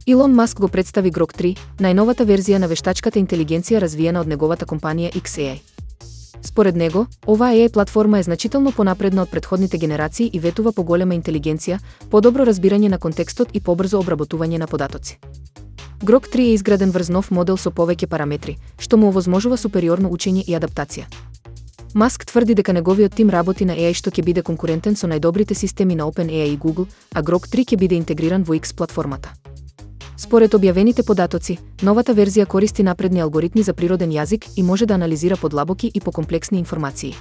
Илон Маск го представи Grok 3, најновата верзија на вештачката интелигенција развиена од неговата компанија xAI. Според него, оваа AI платформа е значително понапредна од претходните генерации и ветува поголема интелигенција, подобро разбирање на контекстот и побрзо обработување на податоци. Grok 3 е изграден врз нов модел со повеќе параметри, што му овозможува супериорно учење и адаптација. Маск тврди дека неговиот тим работи на AI што ќе биде конкурентен со најдобрите системи на OpenAI и Google, а Grok 3 ќе биде интегриран во X платформата. Според објавените податоци, новата верзија користи напредни алгоритми за природен јазик и може да анализира подлабоки и покомплексни информации.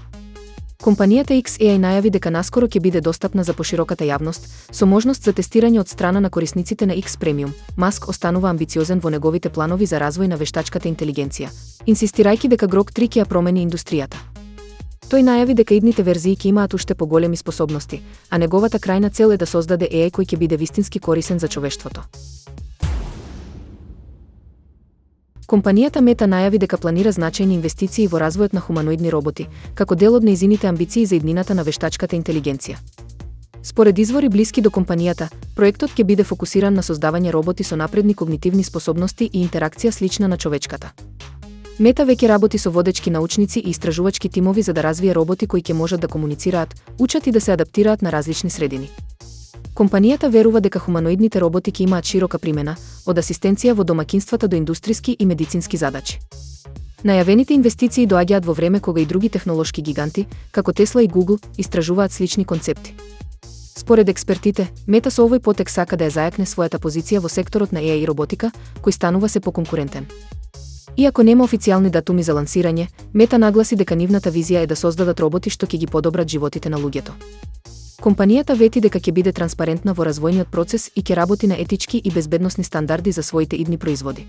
Компанијата xAI најави дека наскоро ќе биде достапна за пошироката јавност, со можност за тестирање од страна на корисниците на X Premium. Маск останува амбициозен во неговите планови за развој на вештачката интелигенција, инсистирајќи дека Grok 3 ќе ја промени индустријата. Тој најави дека идните верзии ќе имаат уште поголеми способности, а неговата крајна цел е да создаде AI кој ќе биде вистински корисен за човештвото. Компанијата Мета најави дека планира значајни инвестиции во развојот на хуманоидни роботи, како дел од нејзините амбиции за иднината на вештачката интелигенција. Според извори блиски до компанијата, проектот ќе биде фокусиран на создавање роботи со напредни когнитивни способности и интеракција слична на човечката. Мета веќе работи со водечки научници и истражувачки тимови за да развие роботи кои ќе можат да комуницираат, учат и да се адаптираат на различни средини. Компанијата верува дека хуманоидните роботи ќе имаат широка примена, од асистенција во домакинствата до индустријски и медицински задачи. Најавените инвестиции доаѓаат во време кога и други технолошки гиганти, како Тесла и Google, истражуваат слични концепти. Според експертите, Мета со овој потек сака да ја зајакне својата позиција во секторот на AI и роботика, кој станува се поконкурентен. Иако нема официјални датуми за лансирање, Мета нагласи дека нивната визија е да создадат роботи што ќе ги подобрат животите на луѓето. Компанијата вети дека ќе биде транспарентна во развојниот процес и ќе работи на етички и безбедносни стандарди за своите идни производи.